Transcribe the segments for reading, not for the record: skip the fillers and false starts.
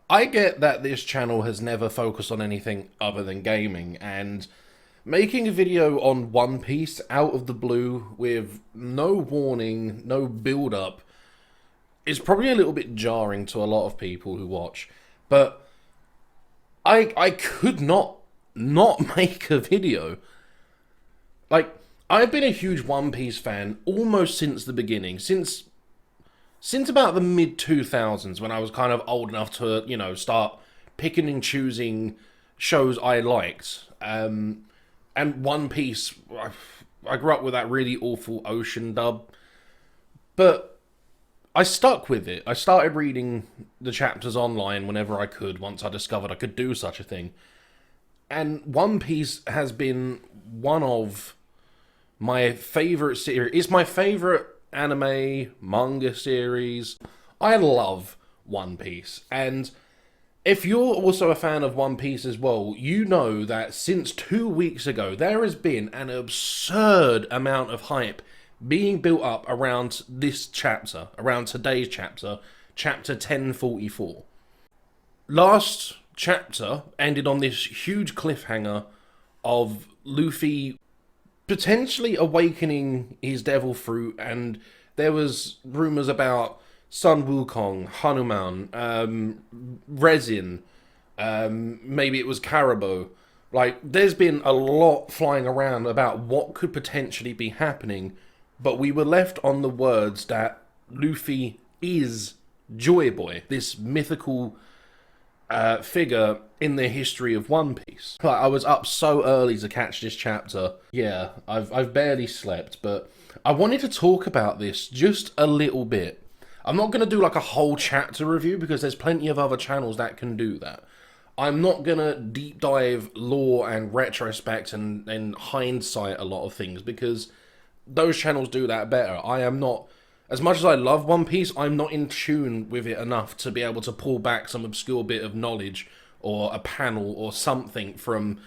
I get that this channel has never focused on anything other than gaming, and making a video on One Piece out of the blue with no warning, no build-up, is probably a little bit jarring to a lot of people who watch. But I could not make a video. Like, I've been a huge One Piece fan almost since the beginning, since about the mid-2000s, when I was kind of old enough to, you know, start picking and choosing shows I liked. And One Piece, I grew up with that really awful Ocean dub. But I stuck with it. I started reading the chapters online whenever I could, once I discovered I could do such a thing. And One Piece has been one of my favourite series. It's my favourite anime, manga series. I love One Piece. And if you're also a fan of One Piece as well, you know that since 2 weeks ago, there has been an absurd amount of hype being built up around this chapter, around today's chapter, chapter 1044. Last chapter ended on this huge cliffhanger of Luffy potentially awakening his devil fruit, and there was rumours about Sun Wukong, Hanuman, Resin, maybe it was Caribou. Like, there's been a lot flying around about what could potentially be happening, but we were left on the words that Luffy is Joy Boy, this mythical figure in the history of One Piece. Like, I was up so early to catch this chapter. Yeah, I've barely slept, but I wanted to talk about this just a little bit. I'm not going to do like a whole chapter review because there's plenty of other channels that can do that. I'm not going to deep dive lore and retrospect and hindsight a lot of things because those channels do that better. I am not, as much as I love One Piece, I'm not in tune with it enough to be able to pull back some obscure bit of knowledge or a panel or something from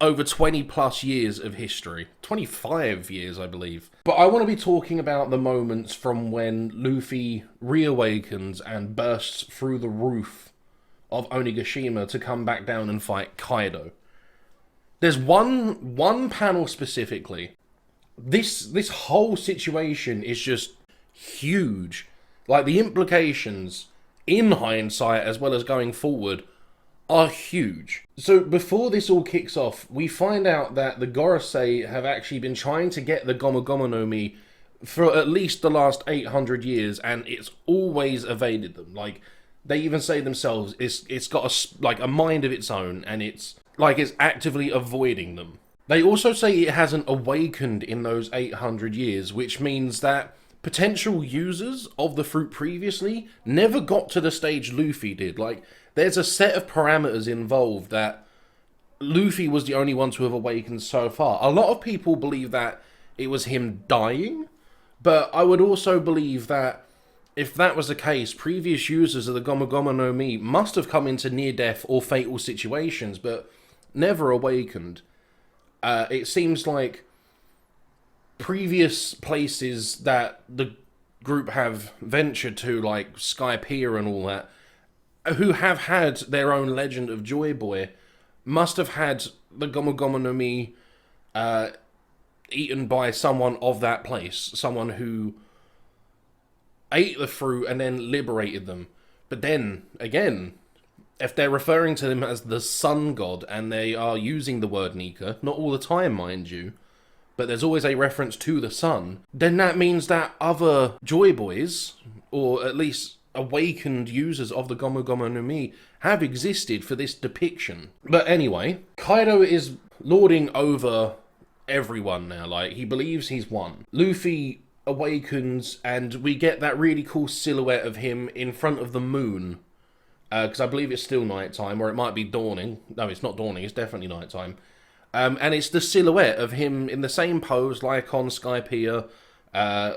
over 20 plus years of history. 25 years, I believe. But I want to be talking about the moments from when Luffy reawakens and bursts through the roof of Onigashima to come back down and fight Kaido. There's one panel specifically. This whole situation is just huge. Like, the implications in hindsight as well as going forward are huge. So before this all kicks off, we find out that the Gorosei have actually been trying to get the Gomu Gomu no Mi for at least the last 800 years, and it's always evaded them. Like, they even say themselves, it's got a mind of its own, and it's like it's actively avoiding them. They also say it hasn't awakened in those 800 years, which means that potential users of the fruit previously never got to the stage Luffy did. Like, there's a set of parameters involved that Luffy was the only one to have awakened so far. A lot of people believe that it was him dying, but I would also believe that if that was the case, previous users of the Gomu Gomu no Mi must have come into near-death or fatal situations, but never awakened. It seems like previous places that the group have ventured to, like Skypiea and all that, who have had their own legend of Joy Boy, must have had the Gomu Gomu no Mi eaten by someone of that place, someone who ate the fruit and then liberated them. But then, again, if they're referring to him as the sun god, and they are using the word Nika, not all the time, mind you, but there's always a reference to the sun, then that means that other Joy Boys, or at least awakened users of the Gomu Gomu no Mi, have existed for this depiction. But anyway, Kaido is lording over everyone now. Like, he believes he's won. Luffy awakens, and we get that really cool silhouette of him in front of the moon. Because I believe it's still nighttime, or it might be dawning. No, it's not dawning, it's definitely nighttime. And it's the silhouette of him in the same pose, like on Skypiea,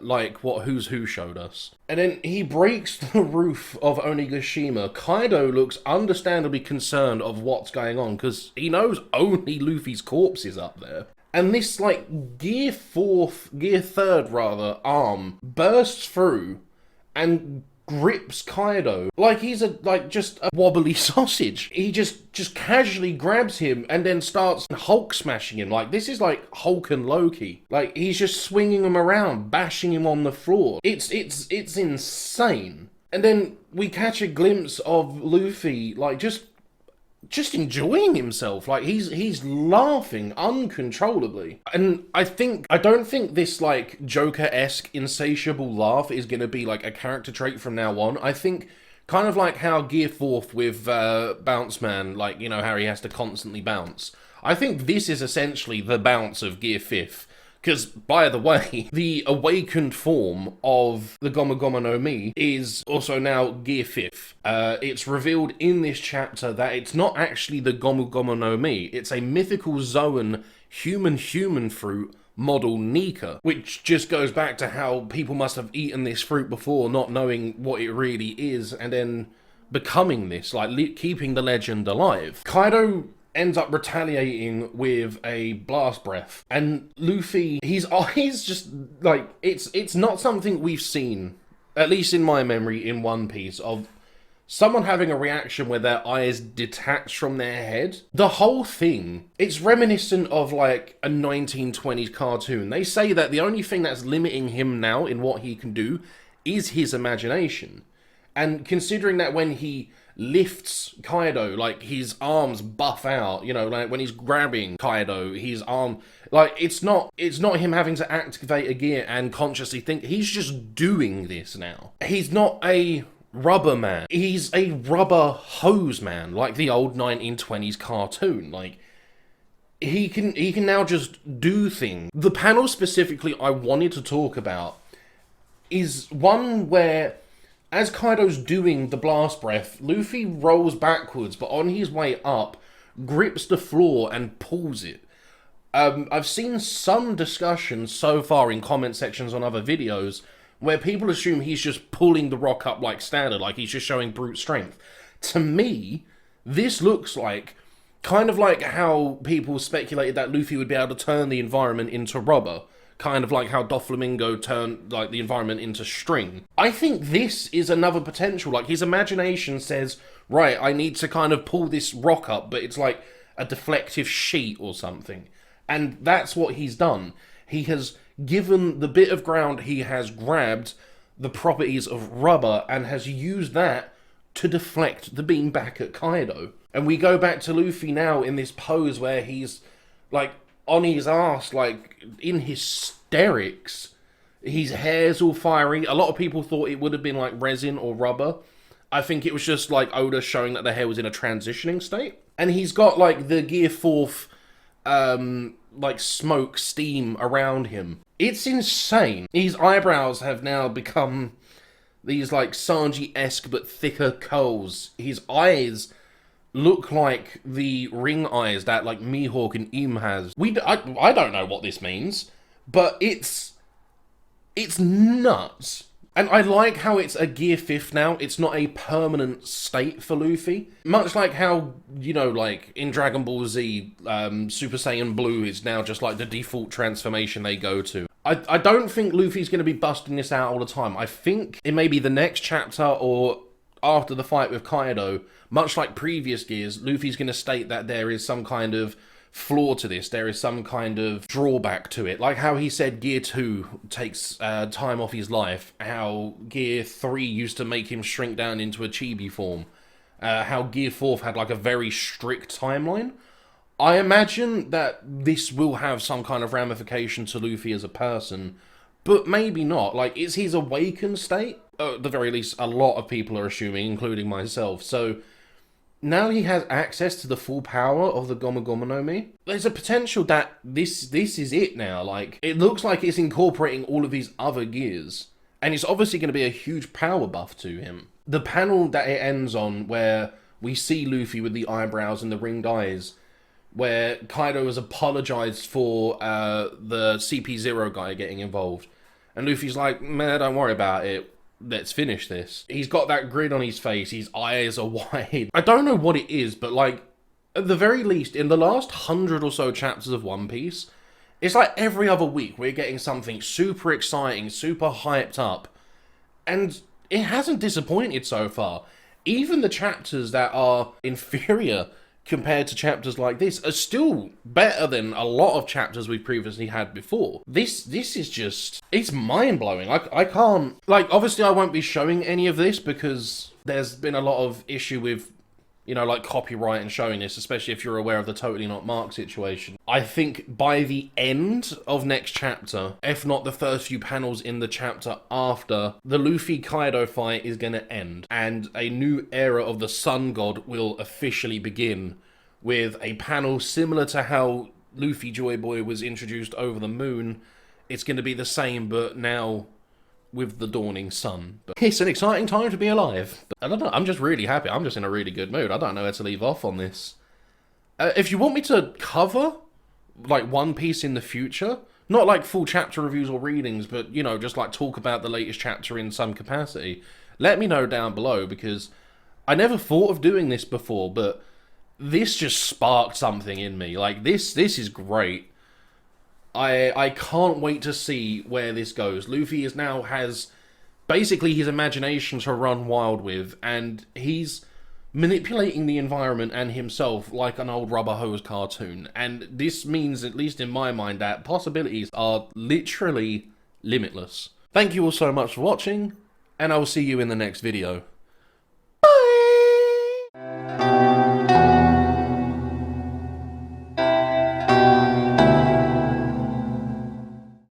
like what Who's Who showed us. And then he breaks the roof of Onigashima. Kaido looks understandably concerned of what's going on, because he knows only Luffy's corpse is up there. And this, like, gear third arm bursts through and grips Kaido like he's just a wobbly sausage. He just casually grabs him and then starts Hulk smashing him. Like, this is like Hulk and Loki. Like, he's just swinging him around, bashing him on the floor. It's insane. And then we catch a glimpse of Luffy like just enjoying himself. Like, he's laughing uncontrollably. And I don't think this like Joker-esque insatiable laugh is gonna be like a character trait from now on. I think kind of like how Gear 4th with Bounce Man, like, you know, how he has to constantly bounce. I think this is essentially the bounce of Gear 5th. Because, by the way, the awakened form of the Gomu Gomu no Mi is also now Gear 5th. It's revealed in this chapter that it's not actually the Gomu Gomu no Mi, it's a mythical Zoan human fruit model Nika, which just goes back to how people must have eaten this fruit before, not knowing what it really is, and then becoming this, like keeping the legend alive. Kaido ends up retaliating with a blast breath, and Luffy, his eyes just like, it's not something we've seen, at least in my memory, in One Piece, of someone having a reaction where their eyes detach from their head. The whole thing, it's reminiscent of like a 1920s cartoon. They say that the only thing that's limiting him now in what he can do is his imagination. And considering that when he lifts Kaido, like, his arms buff out, you know, like when he's grabbing Kaido, his arm, like, it's not him having to activate a gear and consciously think, he's just doing this now. He's not a rubber man, he's a rubber hose man, like the old 1920s cartoon. Like, he can now just do things. The panel specifically I wanted to talk about is one where, as Kaido's doing the blast breath, Luffy rolls backwards, but on his way up, grips the floor and pulls it. I've seen some discussion so far in comment sections on other videos where people assume he's just pulling the rock up like standard, like he's just showing brute strength. To me, this looks like kind of like how people speculated that Luffy would be able to turn the environment into rubber. Kind of like how Doflamingo turned, like, the environment into string. I think this is another potential. Like, his imagination says, right, I need to kind of pull this rock up, but it's like a deflective sheet or something. And that's what he's done. He has given the bit of ground he has grabbed the properties of rubber and has used that to deflect the beam back at Kaido. And we go back to Luffy now in this pose where he's, like, on his ass, like, in hysterics. His hair's all fiery. A lot of people thought it would have been, like, resin or rubber. I think it was just, like, Oda showing that the hair was in a transitioning state. And he's got, like, the Gear 4th, like, smoke, steam around him. It's insane. His eyebrows have now become these, like, Sanji-esque but thicker curls. His eyes look like the ring eyes that, like, Mihawk and Im has. I don't know what this means, but it's nuts. And I like how it's a Gear 5th now. It's not a permanent state for Luffy. Much like how, you know, like, in Dragon Ball Z, Super Saiyan Blue is now just, like, the default transformation they go to. I don't think Luffy's going to be busting this out all the time. I think it may be the next chapter or after the fight with Kaido, much like previous gears, Luffy's going to state that there is some kind of flaw to this, there is some kind of drawback to it. Like how he said Gear 2 takes time off his life, how Gear 3 used to make him shrink down into a chibi form, how Gear 4 had like a very strict timeline. I imagine that this will have some kind of ramification to Luffy as a person, but maybe not. Like, it's his awakened state. At the very least, a lot of people are assuming, including myself. So now he has access to the full power of the Gomu Gomu no Mi. There's a potential that this is it now. Like, it looks like it's incorporating all of his other gears, and it's obviously going to be a huge power buff to him. The panel that it ends on, where we see Luffy with the eyebrows and the ringed eyes, where Kaido has apologized for the CP0 guy getting involved, and Luffy's like, man, don't worry about it. Let's finish this. He's got that grin on his face. His eyes are wide. I don't know what it is, but like, at the very least, in the last 100 or so chapters of One Piece, it's like every other week we're getting something super exciting, super hyped up. And it hasn't disappointed so far. Even the chapters that are inferior compared to chapters like this are still better than a lot of chapters we've previously had before. This is just, it's mind-blowing. I can't, like, obviously I won't be showing any of this because there's been a lot of issue with, you know, like copyright and showing this, especially if you're aware of the Totally Not Marked situation. I think by the end of next chapter, if not the first few panels in the chapter after, the Luffy-Kaido fight is going to end, and a new era of the Sun God will officially begin with a panel similar to how Luffyjoyboy was introduced over the moon. It's going to be the same, but now with the dawning sun. But it's an exciting time to be alive. But I don't know, I'm just really happy. I'm just in a really good mood. I don't know where to leave off on this. If you want me to cover, like, One Piece in the future, not like full chapter reviews or readings, but, you know, just like talk about the latest chapter in some capacity, let me know down below, because I never thought of doing this before, but this just sparked something in me. Like, this is great. I can't wait to see where this goes. Luffy now has basically his imagination to run wild with, and he's manipulating the environment and himself like an old rubber hose cartoon. And this means, at least in my mind, that possibilities are literally limitless. Thank you all so much for watching, and I will see you in the next video.